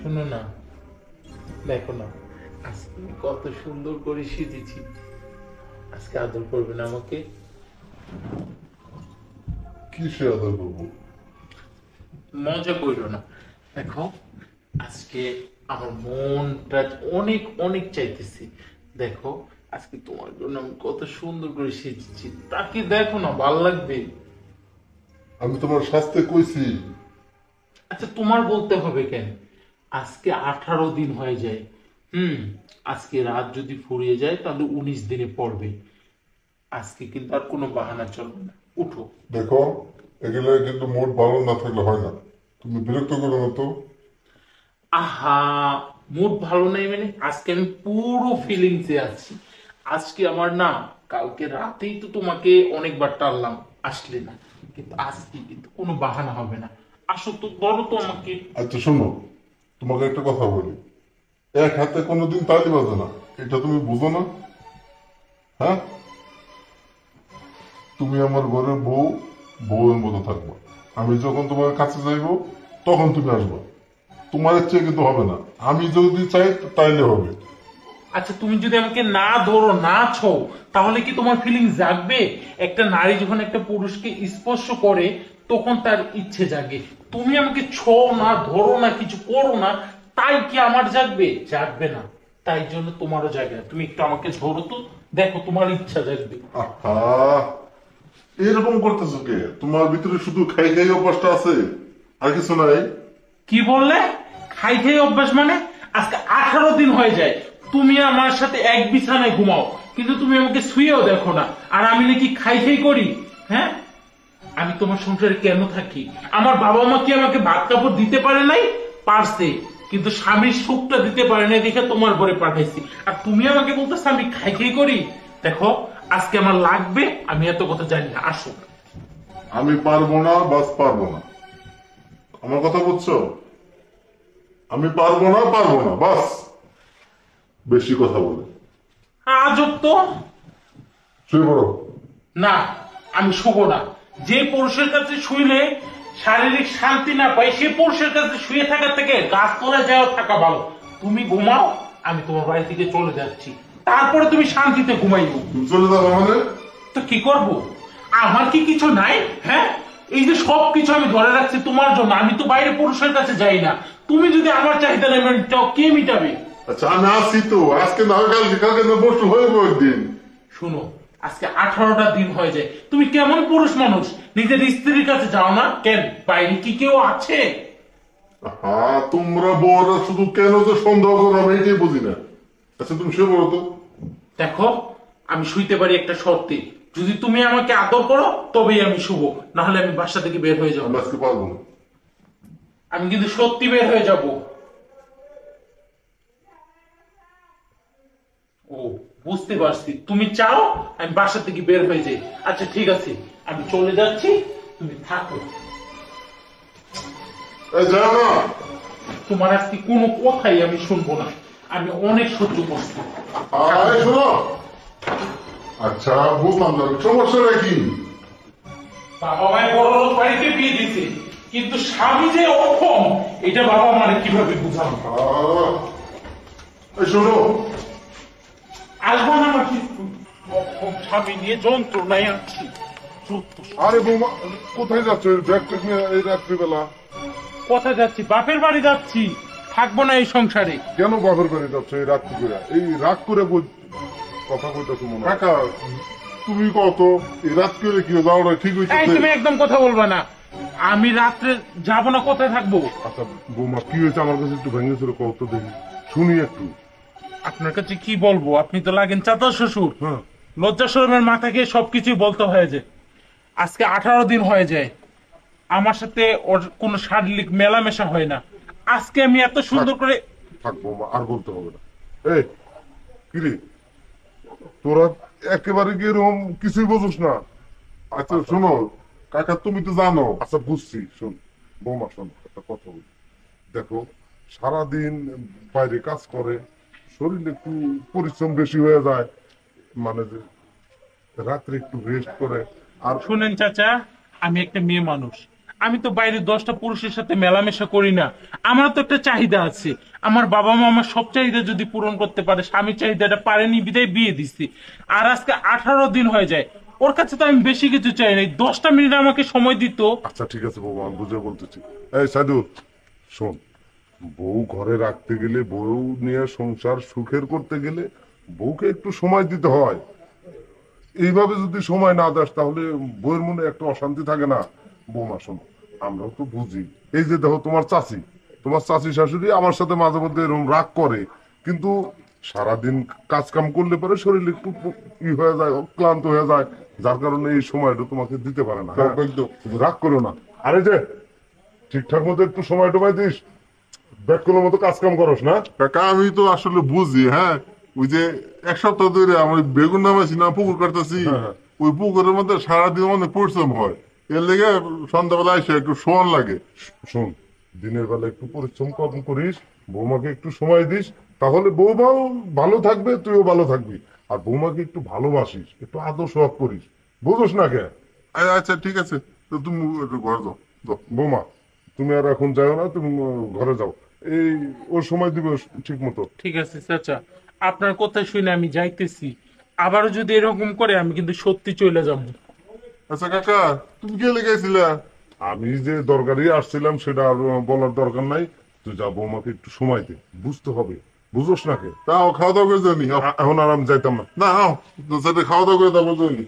শোনো না, দেখো না আজকে কত সুন্দর করে সেজেছি। আজকে আদর করবে না আমাকে? কিসে আদর করবো? মজা করো না। দেখো আজকে আমার মনটা অনেক অনেক চাইতেছি। দেখো আজকে তোমার জন্য আমি কত সুন্দর করে সেজেছি, তাকে দেখো না, ভাল লাগবে। আমি তোমার স্বাস্থ্যে কইছি। আচ্ছা তোমার বলতে হবে কেন? আজকে 18 দিন হয়ে যায়। আজকে রাত যদি ফুরিয়ে যায় তাহলে 19 দিনে পড়বে। আজকে কিন্তু আর কোনো বাহানা চলবে না, উঠো। দেখো, এগুলো কিন্তু মোট ভালো না থাকলে হয় না। তুমি বিরক্ত করো না তো। আহা, মুড ভালো নেই মানে? আজকে আমি পুরো ফিলিংসে আছি। আজকে আমার না, কালকে রাতেই তো তোমাকে অনেকবার টানলাম, আসলে না। কিন্তু আজকে কিন্তু কোনো বাহানা হবে না। আসো তো, ধরো তো আমাকে। আচ্ছা শোনো, তোমাকে একটা কথা বলি। এক হাতে কোনোদিন তালি বাজে না, এটা তুমি বুঝো না? হ্যাঁ, তুমি আমার ঘরের বউ, বউয়ের মতো থাকবা। আমি যখন তোমার কাছে যাইবো তখন তুমি আসবা। তোমার ইচ্ছে কিন্তু হবে না, আমি যদি চাই তাইলে হবে। আচ্ছা তুমি যদি আমাকে না ধরো, না ছো, তাহলে কি তোমার ফিলিং জাগবে? একটা নারী যখন একটা পুরুষকে স্পর্শ করে তখন তার ইচ্ছে জাগে। তুমি আমাকে ছো না, ধরো না, কিছু করো না, তাই কি আমার জাগবে? জাগবে না। তাই জন্য তোমারও জাগে না। তুমি একটু আমাকে ধরো তো, দেখো তোমার ইচ্ছা জাগবে। আহা, এরকম করতেছো কে? তোমার ভিতরে শুধু খাই খাই অভ্যাসটা আছে, আর কিছু নাই? কি বললে? খাই খাই অভ্যাস মানে? আজকে 18 দিন হয়ে যায় তুমি আমার সাথে এক বিছানায় ঘুমাও, কিন্তু তুমি আমাকে শুয়েও দেখো না। আর আমি নাকি খাই খাই করি? হ্যাঁ, আমি তোমার সংসারে কেন থাকি? আমার বাবা মা কি আমাকে ভাত কাপড় দিতে পারে নাই? পারছে, কিন্তু স্বামীর সুখটা দিতে পারে নাই দেখে তোমার ঘরে পাঠাইছি। আর তুমি আমাকে বলতেছো আমি খাই খাই করি? দেখো আজকে আমার লাগবে, আমি এত কথা জানি না, আসো। আমি পারবো না, বাস পারবো না। আমার কথা বুঝছো? আমি পারবো না, পারবো না, বাস। বেশি কথা বলে আজব তো। শুয়ে পড়ো। না, আমি শুবো না। যে পুরুষের কাছে শুইলে শারীরিক শান্তি না পাই, সে পুরুষের কাছে শুয়ে থাকার থেকে গাছতলায় যাওয়া থাকা ভালো। তুমি ঘুমাও, আমি তোমার বাড়ি থেকে চলে যাচ্ছি, তারপরে তুমি শান্তিতে ঘুমাইবো। তুমি চলে যাবো মানে? তো কি করব? আমার কি কিছু নাই? হ্যাঁ, এই যে সব কিছু আমি ধরে রাখছি তোমার জন্য, আমি তো বাইরে পুরুষের কাছে যাই না। তুমি যদি আমার চাহিদা না মেটাও, কে মিটাবে? আচ্ছা আমি আসছি তো, আজকে না হয় কালকে, কালকে না পরশু হইব একদিন। শুনো, আজকে 18টা দিন হয়ে যায়। তুমি কেমন পুরুষ মানুষ, নিজের স্ত্রীর কাছে যাও না কেন? বাইরে কি কেউ আছে? হ্যাঁ, তোমরা বউরা শুধু কেন যে সন্দেহ করো আমি এটাই বুঝি না। আচ্ছা তুমি শুয়ে পড়ো তো। দেখো, আমি শুইতে পারি একটা শর্তে। যদি তুমি আমাকে আদর করো তবেই আমি শুভ, না হলে আমি বাসা থেকে বের হয়ে যাবো। আমি আজকে পারবো না। আমি কিন্তু সত্যি বের হয়ে যাব। ও, বুঝতে পারছি, তুমি চাও আমি বাসা থেকে বের হয়ে যাই। আচ্ছা ঠিক আছে, আমি চলে যাচ্ছি, তুমি থাকো। এই যাও না। তোমার আজকে কোনো কথাই আমি শুনবো না, আমি অনেক সহ্য করছি। আরে শোনো। আচ্ছা বুঝলাম না, সমস্যাটা কি? বাবা মায়ের বড় লোক বাড়িতে বিয়ে দিতে, কিন্তু স্বামী যে অক্ষম, এটা বাবা মারে কিভাবে বুঝাবো? এই শোনো। আসবো না নাকি? অক্ষম স্বামী নিয়ে যন্ত্রণায় আছি। আরে বৌমা, কোথায় যাচ্ছ এই ব্যাগ ট্যাগ নিয়ে এই রাত্রিবেলা? কোথায় যাচ্ছি? বাপের বাড়ি যাচ্ছি, থাকবো না এই সংসারে। কেন বাপের বাড়ি যাচ্ছ এই রাত্রি করে? এই রাগ করে কথা কইতেছো মনে হয়। কাকা, তুমি কত এই রাত করে কি যাওয়াটা ঠিক হয়েছে? এই তুমি একদম কথা বলবা না। আমি রাত্রে যাবো না, কোথায় থাকবো? আচ্ছা বৌমা, কি হয়েছে আমার কাছে একটু ভেঙে ছিল, কত দেখি শুনি একটু। আপনার কাছে কি বলবো? আপনি তো লাগেন চাচা শ্বশুর। হ্যাঁ। লজ্জা শরমের মাথা খেয়ে সবকিছু বলতে হয়ে যায়। আজকে 18 দিন হয়ে যায় আমার সাথে ওর কোনো শারীরিক মেলামেশা হয় না। আজকে আমি এত সুন্দর করে। থাক বৌমা, আর বলতে হবে না। এই কিরে, তোরা একেবারে কি এরকম কিছুই বোঝস না? আচ্ছা শোনো কাকা, তুমি তো জানো। আচ্ছা বুঝছি, শোন বৌমা, শোন একটা কথা বলি। দেখো, সারাদিন বাইরে কাজ করে, শরীরে একটু পরিশ্রম বেশি হয়ে যায়, মানে যে রাত্রে একটু রেস্ট করে। আর শুনেন চাচা, আমি একটা মেয়ে মানুষ, আমি তো বাইরে 10টা পুরুষের সাথে মেলামেশা করি না। আমার তো একটা চাহিদা আছে। আমার বাবা মা আমার সব চাহিদা যদি পূরণ করতে পারে, স্বামীর চাহিদাটা পারেনি বিদায় বিয়ে দিচ্ছি। আর আজকে 18 দিন হয়ে যায়। ওর কাছে তো আমি বেশি কিছু চাই নাই, 10টা মিনিট আমাকে সময় দিত। আচ্ছা ঠিক আছে বাবা, আমি বুঝে বলতেছি। এই সাধু, শোন, বউ ঘরে রাখতে গেলে, বউ নিয়ে সংসার সুখের করতে গেলে বউকে একটু সময় দিতে হয়। এইভাবে যদি সময় না দাস তাহলে বউয়ের মনে একটা অশান্তি থাকে না। বৌমা শোনো, আমরাও তো বুঝি। এই যে দেখো তোমার চাচি শাশুড়ি আমার সাথে মাঝে মধ্যে এরকম রাগ করে, কিন্তু সারাদিন কাজ কাম করলে পরে শরীর একটু ই হয়ে যায়, ক্লান্ত হয়ে যায়, যার কারণে এই সময়টা তোমাকে দিতে পারে না। হ্যাঁ, তুমি রাগ করো না। আরে যে ঠিকঠাক মতো একটু সময় টমায় দিস, ব্যাটকলের মতো কাজ কাম করস না। কাকা আমি তো আসলে বুঝি, হ্যাঁ ওই যে এক সপ্তাহ ধরে আমি বেগুন নামাইছি না, পুকুর কাটতেছি, হ্যাঁ। ওই পুকুরের মধ্যে সারাদিন অনেক পরিশ্রম হয়, এর লেগে সন্ধ্যাবেলা এসে একটু শোয়ান লাগে। শোন, দিনের বেলা একটু পরিশ্রম কম করিস, বৌমাকে একটু সময় দিস, তাহলে বৌমাও ভালো থাকবে, তুইও ভালো থাকবি। আর বৌমাকে একটু ভালোবাসিস, একটু আদর সোহাগ করিস, বুঝোস না কে? আচ্ছা ঠিক আছে, তো তুমি একটু ঘর যাও যাও। বৌমা, তুমি আর এখন যাও না, তুমি ঘরে যাও। এই ওর সময় দিবে ঠিক মতো। ঠিক আছে চাচা, আপনার কথা শুনে আমি যাইতেছি। আবারও যদি এরকম করে আমি কিন্তু সত্যি চলে যাবো। আচ্ছা কাকা, তুমি কে লেগেছিলা? আমি যে দরকারি আসছিলাম সেটা আর বলার দরকার নাই। তুই যা, বৌমাকে একটু সময় দে, বুঝতে হবে, বুঝোস না কে? তাও খাওয়া দাওয়া করে জানি এখন আর আমি যাইতাম না। না, খাওয়া দাওয়া করে তারপর জানি।